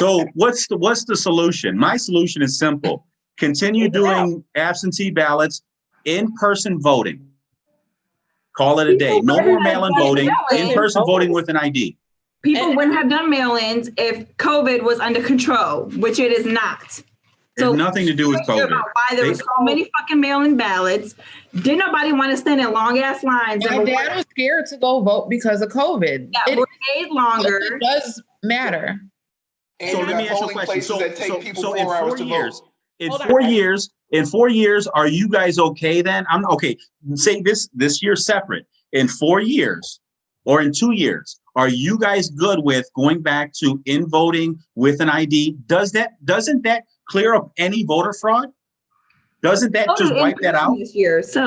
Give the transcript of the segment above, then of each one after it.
So what's the solution? My solution is simple. Continue doing absentee ballots, in-person voting. Call it a day. No more mail-in voting, in-person voting with an ID. People wouldn't have done mail-ins if COVID was under control, which it is not. It has nothing to do with COVID. Why there were so many fucking mail-in ballots. Didn't nobody want to stand in long-ass lines? My dad was scared to go vote because of COVID. Yeah, it stayed longer. It does matter. And so let me ask you a question. So in 4 years, in 4 years, are you guys okay then? I'm okay. Say this year separate. In 4 years or in 2 years, are you guys good with going back to in voting with an ID? Doesn't that clear up any voter fraud? Doesn't that just wipe that out? This year. So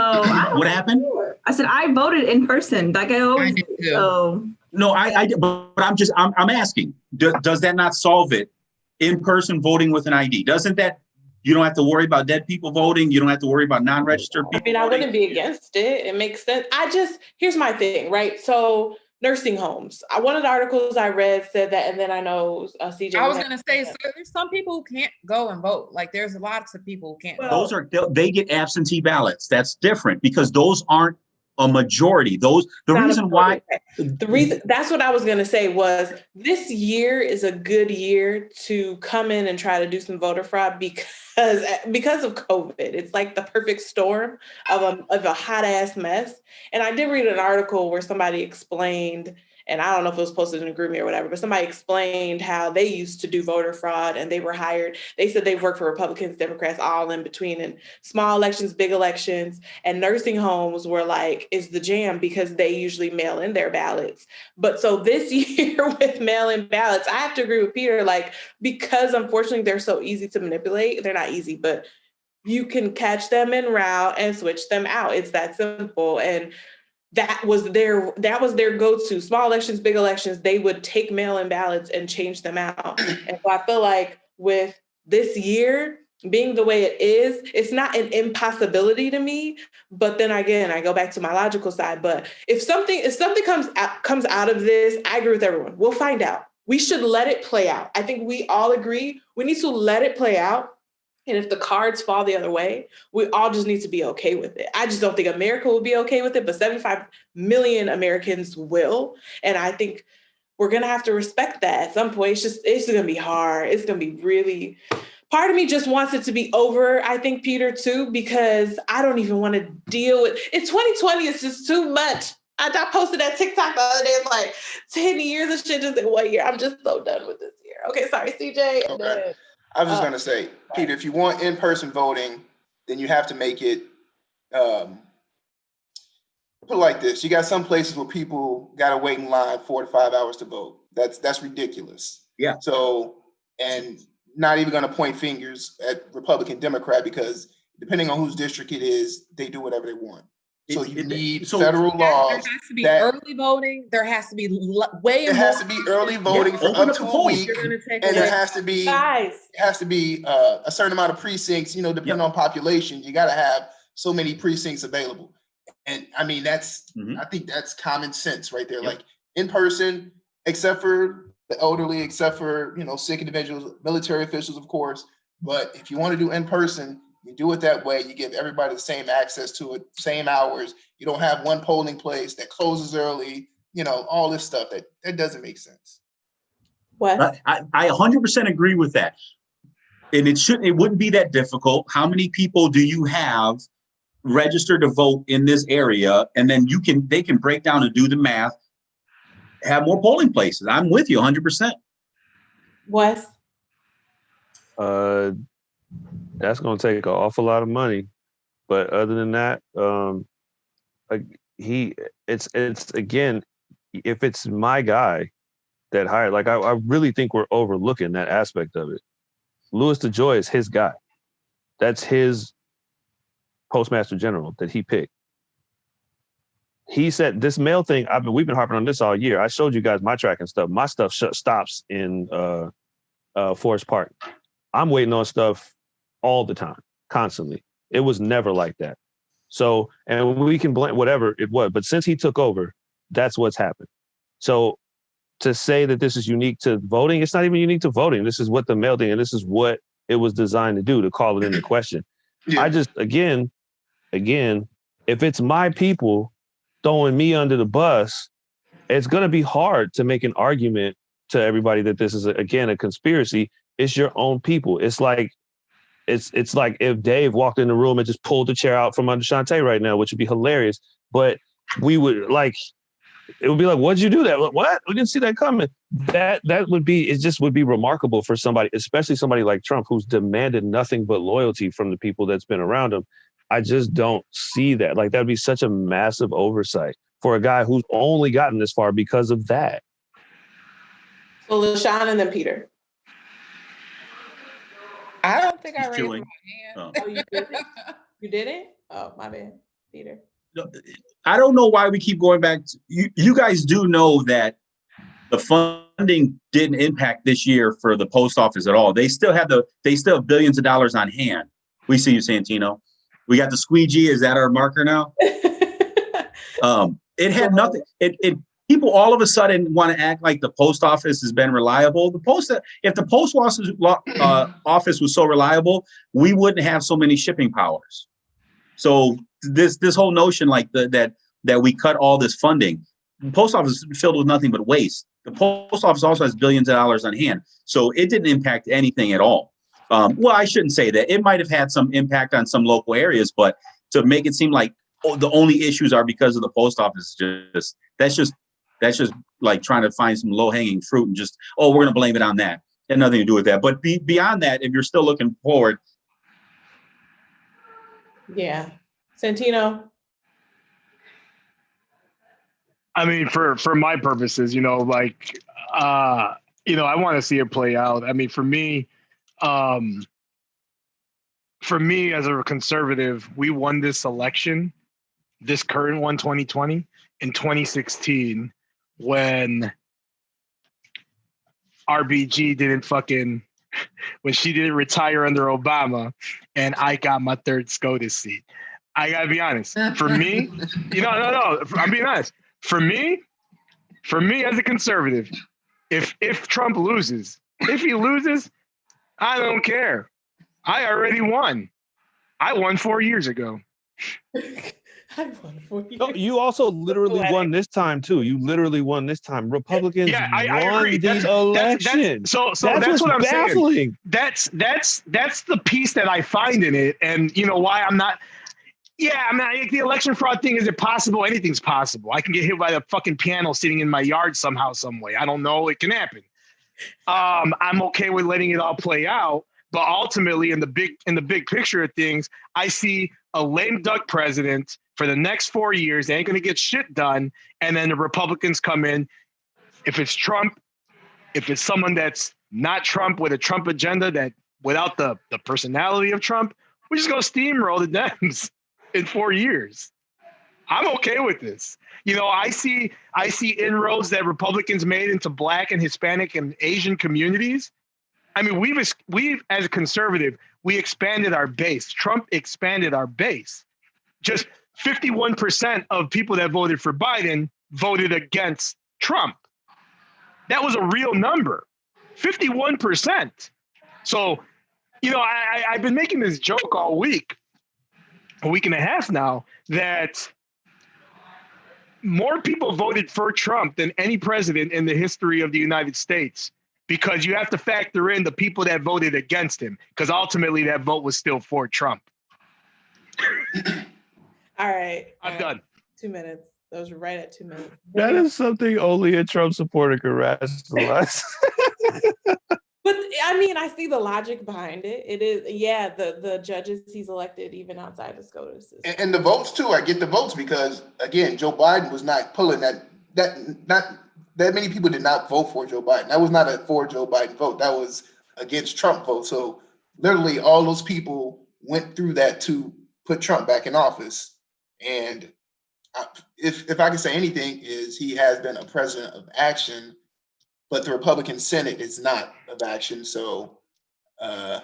what happened? I said I voted in person, like I always do. So no, but I'm asking. Does that not solve it? In-person voting with an ID, doesn't that? You don't have to worry about dead people voting. You don't have to worry about non-registered people. I mean, I wouldn't be against it. It makes sense. Here's my thing, right? So nursing homes. One of the articles I read said that, and then I know CJ. I was going to say, so there's some people who can't go and vote. Like there's lots of people who can't. They get absentee ballots. That's different because those aren't a majority. The reason that's what I was going to say was this year is a good year to come in and try to do some voter fraud because of COVID. It's like the perfect storm of a hot ass mess. And I did read an article where somebody explained, and I don't know if it was posted in a group or whatever, but somebody explained how they used to do voter fraud and they were hired. They said they've worked for Republicans, Democrats, all in between, and small elections, big elections, and nursing homes were like, is the jam because they usually mail in their ballots. But so this year with mail-in ballots, I have to agree with Peter, like, because unfortunately they're so easy to manipulate. They're not easy, but you can catch them en route and switch them out. It's that simple. And that was their go-to. Small elections, big elections, they would take mail-in ballots and change them out. And so I feel like with this year being the way it is, it's not an impossibility to me. But then again, I go back to my logical side. But if something comes out of this, I agree with everyone. We'll find out. We should let it play out. I think we all agree we need to let it play out. And if the cards fall the other way, we all just need to be okay with it. I just don't think America will be okay with it, but 75 million Americans will. And I think we're going to have to respect that at some point. It's going to be hard. It's going to be really, part of me just wants it to be over. I think, Peter, too, because I don't even want to deal with it. 2020 is just too much. I posted that TikTok the other day. It's like 10 years of shit just in 1 year. I'm just so done with this year. Okay, sorry, CJ. Okay. I was just going to say, Peter, if you want in-person voting, then you have to make it, put it like this. You got some places where people got to wait in line 4 to 5 hours to vote. That's ridiculous. Yeah. So, and not even going to point fingers at Republican, Democrat, because depending on whose district it is, they do whatever they want. So you need federal laws. There has to be early voting. There has to be There has to be early voting for up to a week, and there has to be a certain amount of precincts. Depending on population, you got to have so many precincts available. And I mean, I think that's common sense right there. Yep. Like in person, except for the elderly, except for sick individuals, military officials, of course. But if you want to do in person, you do it that way. You give everybody the same access to it, same hours. You don't have one polling place that closes early. All this stuff that doesn't make sense. What? I 100% agree with that. And it wouldn't be that difficult. How many people do you have registered to vote in this area? And then they can break down and do the math, have more polling places. I'm with you 100%. Wes? That's going to take an awful lot of money, but other than that, it's again, if it's my guy that hired, like I really think we're overlooking that aspect of it. Louis DeJoy is his guy. That's his postmaster general that he picked. He said this mail thing. We've been harping on this all year. I showed you guys my tracking stuff. My stuff stops in Forest Park. I'm waiting on stuff all the time, constantly. It was never like that. So, and we can blame whatever it was, but since he took over, that's what's happened. So to say that this is unique to voting, it's not even unique to voting. This is what the mail thing, and this is what it was designed to do, to call it into question. Yeah. I just, again, if it's my people throwing me under the bus, it's going to be hard to make an argument to everybody that this is, again, a conspiracy. It's your own people. It's like if Dave walked in the room and just pulled the chair out from under Shantae right now, which would be hilarious. But we would it would be like, what'd you do that? What? We didn't see that coming. That would be, it just would be remarkable for somebody, especially somebody like Trump, who's demanded nothing but loyalty from the people that's been around him. I just don't see that. Like, that'd be such a massive oversight for a guy who's only gotten this far because of that. So LaShawn and then Peter. I don't think I raised my hand. Oh, you didn't? You didn't? Oh, my bad. Peter. I don't know why we keep going back. You guys do know that the funding didn't impact this year for the post office at all. They still have billions of dollars on hand. We see you, Santino. We got the squeegee. Is that our marker now? It had nothing. People all of a sudden want to act like the post office has been reliable. If the post office was so reliable, we wouldn't have so many shipping powers. So this whole notion that we cut all this funding, the post office is filled with nothing but waste. The post office also has billions of dollars on hand, so it didn't impact anything at all. Well, I shouldn't say that. It might have had some impact on some local areas, but to make it seem like the only issues are because of the post office, that's just like trying to find some low-hanging fruit and just, we're going to blame it on that. It had nothing to do with that. But beyond that, if you're still looking forward. Yeah. Santino? I mean, for my purposes, I want to see it play out. I mean, for me as a conservative, we won this election, this current one, 2020, in 2016, when RBG when she didn't retire under Obama, and I got my third SCOTUS seat. I gotta be honest. For me, no. I'm being honest. For me as a conservative, if Trump loses, I don't care. I already won. I won 4 years ago. I won 4 years. No, you also literally won this time too. You literally won this time. Republicans won the election. So that's what I'm baffling. Saying. That's the piece that I find in it, and why I'm not. Yeah, the election fraud thing, is it possible? Anything's possible. I can get hit by the fucking piano sitting in my yard somehow, some way. I don't know. It can happen. I'm okay with letting it all play out. But ultimately, in the big picture of things, I see a lame duck president for the next 4 years. They ain't going to get shit done. And then the Republicans come in. If it's Trump, if it's someone that's not Trump with a Trump agenda, that without the personality of Trump, we're just going to steamroll the Dems in 4 years. I'm okay with this. I see inroads that Republicans made into Black and Hispanic and Asian communities. I mean, we've as a conservative, we expanded our base. Trump expanded our base. Just 51% of people that voted for Biden voted against Trump. That was a real number, 51%. So, I've been making this joke all week, a week and a half now, that more people voted for Trump than any president in the history of the United States. Because you have to factor in the people that voted against him, because ultimately that vote was still for Trump. All right. I'm done. 2 minutes. That was right at 2 minutes. That is something only a Trump supporter can rationalize. But I see the logic behind it. It is, the judges he's elected even outside of SCOTUS. And the votes too. I get the votes because again, Joe Biden was not pulling that many people did not vote for Joe Biden. That was not a for Joe Biden vote. That was against Trump vote. So literally all those people went through that to put Trump back in office. And if I can say anything, is he has been a president of action, but the Republican Senate is not of action. So I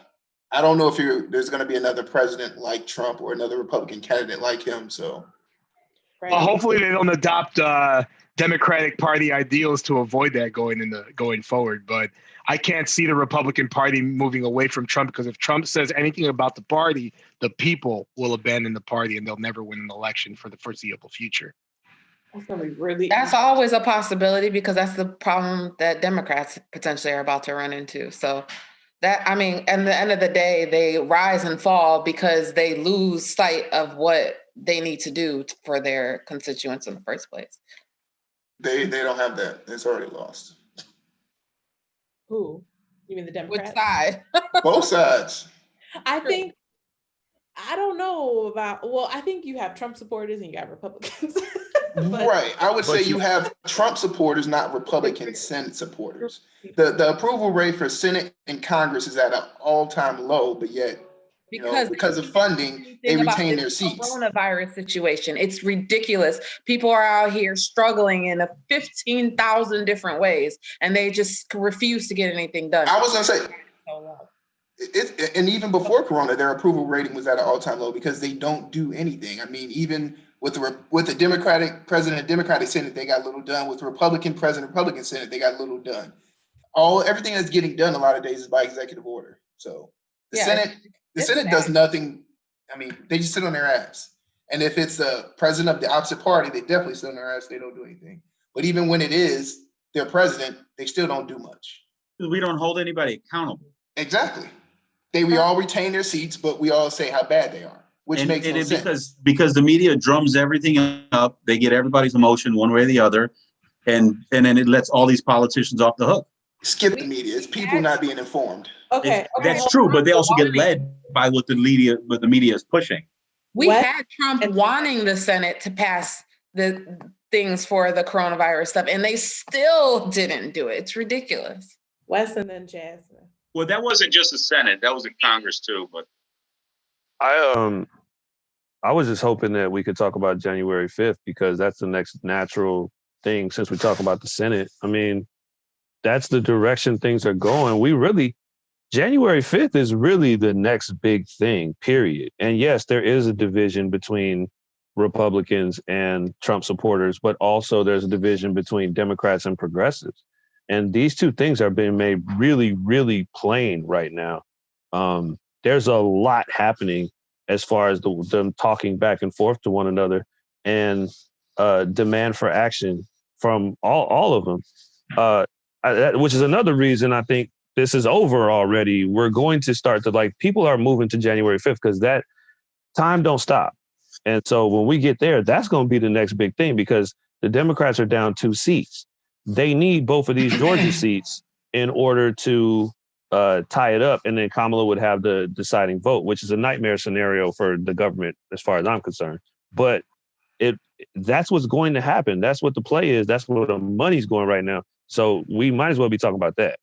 don't know if there's going to be another president like Trump or another Republican candidate like him. So well, hopefully they don't adopt Democratic Party ideals to avoid that going forward. But I can't see the Republican Party moving away from Trump, because if Trump says anything about the party, the people will abandon the party and they'll never win an election for the foreseeable future. That's always a possibility, because that's the problem that Democrats potentially are about to run into. So that, I mean, at the end of the day, they rise and fall because they lose sight of what they need to do for their constituents in the first place. They don't have that. It's already lost. Who? You mean the Democrats? Which side? Both sides. I think, I don't know about, well, I think you have Trump supporters and you got Republicans. Right. I would say you have Trump supporters, not Republican Senate supporters. The approval rate for Senate and Congress is at an all-time low, but yet, because of funding, they retain their seats. Coronavirus situation. It's ridiculous. People are out here struggling in 15,000 different ways, and they just refuse to get anything done. I was going to say, and even before Corona, their approval rating was at an all-time low because they don't do anything. I mean, even with the Democratic president, Democratic Senate, they got little done. With the Republican president, Republican Senate, they got little done. Everything that's getting done a lot of days is by executive order. So the Senate does nothing. I mean, they just sit on their ass. And if it's the president of the opposite party, they definitely sit on their ass. They don't do anything. But even when it is their president, they still don't do much. We don't hold anybody accountable. Exactly. We all retain their seats, but we all say how bad they are, which makes no sense. Because the media drums everything up. They get everybody's emotion one way or the other. And then it lets all these politicians off the hook. Skip the media. It's people not being informed. Okay. That's true, but they also get led by what the media is pushing. We had Trump wanting the Senate to pass the things for the coronavirus stuff, and they still didn't do it. It's ridiculous. Wes and then Jasmine. Well, that wasn't just the Senate; that was in Congress too. But I was just hoping that we could talk about January 5th, because that's the next natural thing. Since we talk about the Senate, I mean, that's the direction things are going. January 5th is really the next big thing, period. And yes, there is a division between Republicans and Trump supporters, but also there's a division between Democrats and progressives. And these two things are being made really, really plain right now. There's a lot happening as far as them talking back and forth to one another, and demand for action from all of them, which is another reason I think this is over already. We're going to start to, people are moving to January 5th because that time don't stop. And so when we get there, that's going to be the next big thing, because the Democrats are down 2 seats. They need both of these Georgia seats in order to tie it up. And then Kamala would have the deciding vote, which is a nightmare scenario for the government as far as I'm concerned. But that's what's going to happen. That's what the play is. That's where the money's going right now. So we might as well be talking about that.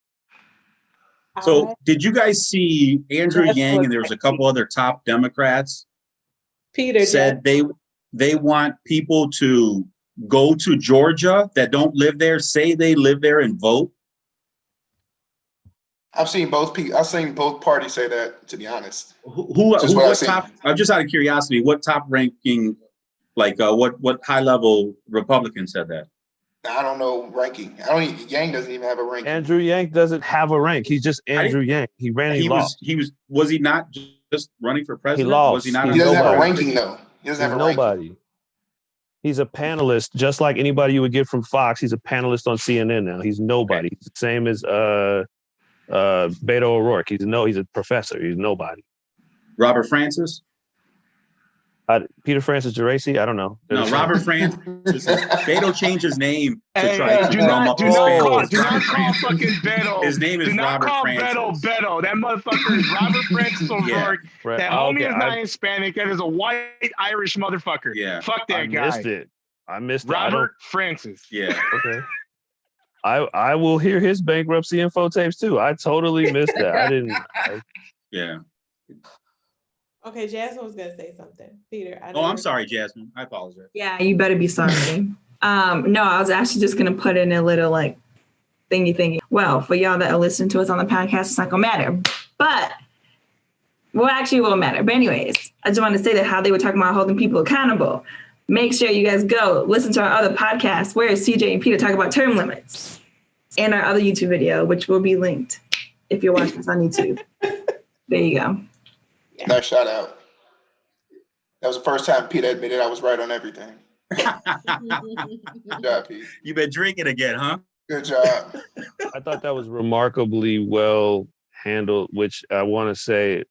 So did you guys see Andrew Yang, and there was a couple other top Democrats, Peter said they want people to go to Georgia that don't live there, say they live there, and vote? I've seen both parties say that, to be honest. What top? I'm just out of curiosity. What top ranking, what high level Republican said that? I don't know ranking. Yang doesn't even have a ranking. Andrew Yang doesn't have a rank. He's just Andrew Yang. He ran. He lost. Was he not just running for president? He lost. Was he not? He doesn't have a ranking though. He doesn't have a nobody. Ranking. He's a panelist, just like anybody you would get from Fox. He's a panelist on CNN now. He's nobody. He's the same as Beto O'Rourke. He's a professor. He's nobody. Robert Francis? Peter Francis Geraci? I don't know. No, Robert Francis. Beto changed his name to try to drum up his fans. Do not call fucking Beto. His name is Robert Francis. Do not call Beto. That motherfucker is Robert Francis O'Rourke. Right. That homie is not Hispanic. That is a white Irish motherfucker. Yeah. Fuck that guy. I missed it. Robert Francis. Yeah. Okay. I will hear his bankruptcy info tapes too. I totally missed that. I didn't. Yeah. Okay, Jasmine was gonna say something. Peter. I'm sorry, Jasmine. I apologize. Yeah, you better be sorry. No, I was actually just gonna put in a little thingy. Well, for y'all that are listening to us on the podcast, it's not gonna matter. But actually it will matter. But anyways, I just want to say that how they were talking about holding people accountable. make sure you guys go listen to our other podcast where CJ and Peter talk about term limits, and our other YouTube video, which will be linked if you're watching this on YouTube. There you go. Nice shout out. That was the first time Peter admitted I was right on everything. Good job, Pete. You've been drinking again, huh? Good job. I thought that was remarkably well handled, which I want to say,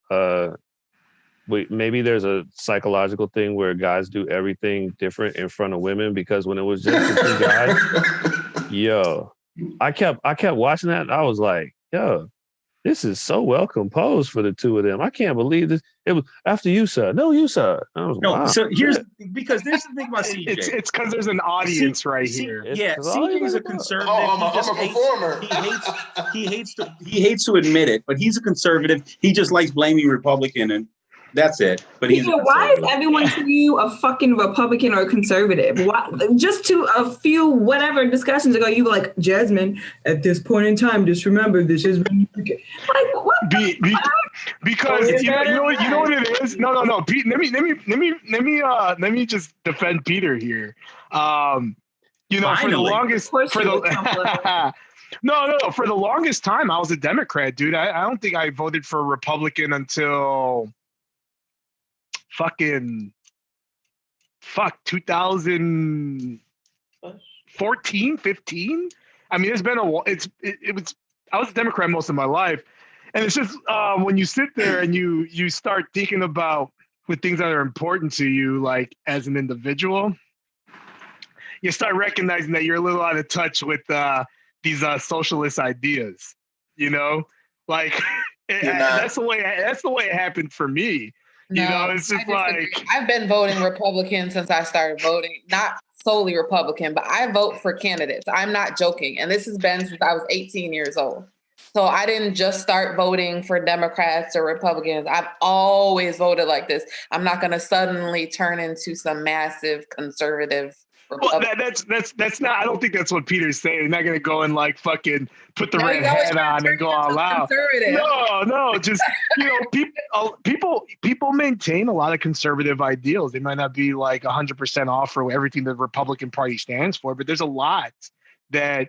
maybe there's a psychological thing where guys do everything different in front of women, because when it was just the two guys, yo, I kept watching that and I was like, yo, this is so well composed for the two of them. I can't believe this. It was after you, sir. No, you, sir. I was, no, wow. So because there's the thing about CJ. It's because there's an audience here. CJ is a conservative. I'm a performer. He hates to admit it, but he's a conservative. He just likes blaming Republican, and that's it. But why is everyone to you a fucking Republican or a conservative? Why, just to a few whatever discussions ago, you were like, Jasmine, at this point in time, just remember this is when you get like what? Because you know what it is. No. Pete, let me just defend Peter here. You know, for the longest, for the longest time, I was a Democrat, dude. I don't think I voted for a Republican until 2014, 15. I mean, it's been I was a Democrat most of my life. And it's just when you sit there and you start thinking about the things that are important to you, like as an individual, you start recognizing that you're a little out of touch with these socialist ideas, you know, like that's the way it happened for me. You know, it's just like I've been voting Republican since I started voting, not solely Republican, but I vote for candidates. I'm not joking. And this has been since I was 18 years old. So I didn't just start voting for Democrats or Republicans. I've always voted like this. I'm not going to suddenly turn into some massive conservative Republican. Well, that's not. I don't think that's what Peter's saying. You're not going to go and like fucking put the red hat on and go all out. No. Just people maintain a lot of conservative ideals. They might not be like 100% off for everything the Republican Party stands for, but there's a lot that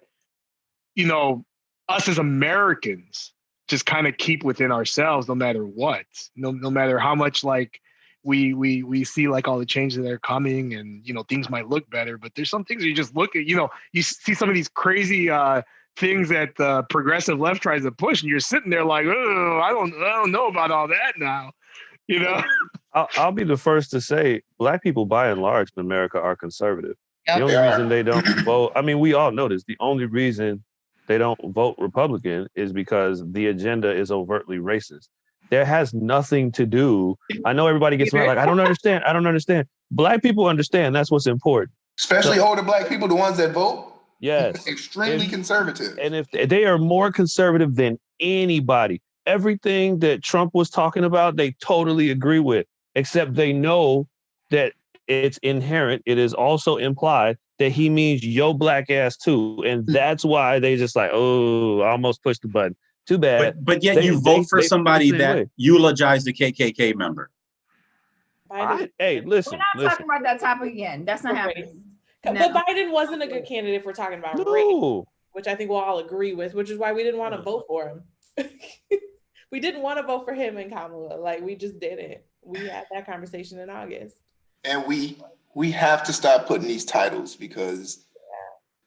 us as Americans just kind of keep within ourselves, no matter what, no matter how much like we see like all the changes that are coming, and things might look better, but there's some things you just look at. You see some of these crazy things that the progressive left tries to push, and you're sitting there like, oh, I don't know about all that now. I'll be the first to say Black people by and large in America are conservative. Yep. The only reason they don't vote, I mean, we all know this. The only reason they don't vote Republican is because the agenda is overtly racist. There has nothing to do. I know everybody gets mad, like, I don't understand. Black people understand. That's what's important. Especially older Black people, the ones that vote. Yes. Extremely conservative. And if they are more conservative than anybody, everything that Trump was talking about, they totally agree with, except they know that it's inherent. It is also implied that he means yo black ass too. And that's why they just like, oh, I almost pushed the button. Too bad. But yet you vote for somebody that eulogized the KKK member. Hey, listen. We're not talking about that topic again. That's not happening. No. But Biden wasn't a good candidate if we're talking about race, which I think we'll all agree with, which is why we didn't want to vote for him. We didn't want to vote for him and Kamala. Like, we just didn't. We had that conversation in August. And we have to stop putting these titles, because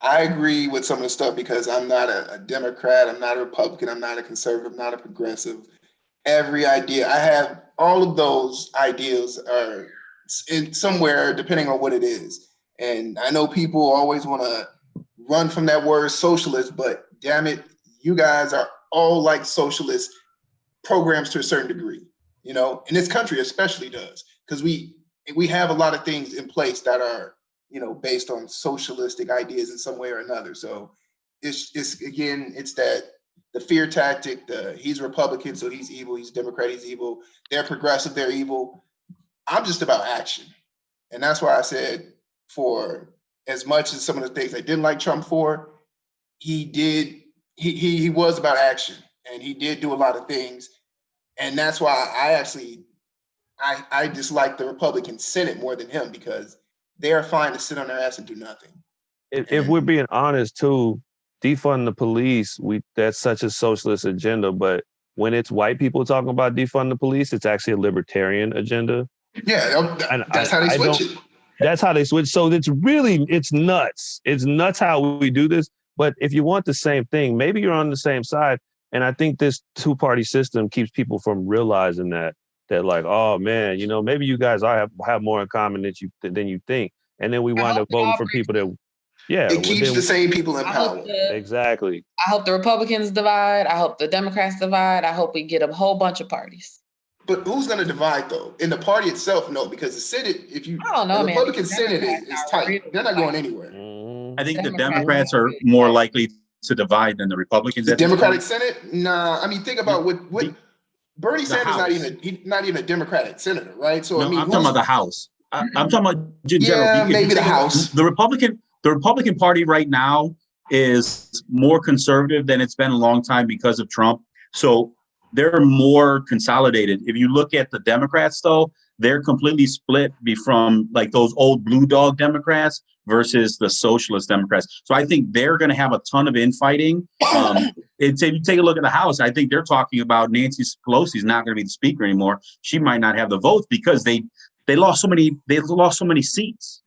I agree with some of the stuff, because I'm not a Democrat, I'm not a Republican, I'm not a conservative, I'm not a progressive. Every idea, I have all of those ideas are in somewhere, depending on what it is. And I know people always want to run from that word socialist, but damn it, you guys are all like socialist programs to a certain degree, and this country especially does, because we have a lot of things in place that are, based on socialistic ideas in some way or another. So it's that the fear tactic, he's Republican, so he's evil, he's Democrat, he's evil, they're progressive, they're evil. I'm just about action. And that's why I said, for as much as some of the things I didn't like Trump for, he was about action, and he did do a lot of things. And that's why I dislike the Republican Senate more than him, because they are fine to sit on their ass and do nothing. If we're being honest too, defund the police, that's such a socialist agenda, but when it's white people talking about defund the police, it's actually a libertarian agenda. Yeah, that's how they switch it. That's how they switch. So it's nuts. It's nuts how we do this. But if you want the same thing, maybe you're on the same side. And I think this two-party system keeps people from realizing that like, oh man, maybe you guys have more in common than you think. And then we wind up voting for people that, it keeps the same people in power. Exactly. I hope the Republicans divide. I hope the Democrats divide. I hope we get a whole bunch of parties. But who's going to divide though? In the party itself, no, because the Senate, I don't know, the Republican Senate is tight. They're not going anywhere. I think the Democrats are more likely to divide than the Republicans. The Democratic Senate? Nah, I mean, think about what Bernie Sanders not even a Democratic senator, right? So no, I'm talking about the House. I'm talking about maybe the House. The Republican Party right now is more conservative than it's been a long time because of Trump. So they're more consolidated. If you look at the Democrats, though, they're completely split from like those old blue dog Democrats versus the socialist Democrats. So I think they're going to have a ton of infighting. If you take a look at the House, I think they're talking about Nancy Pelosi's not going to be the speaker anymore. She might not have the votes because they lost so many seats.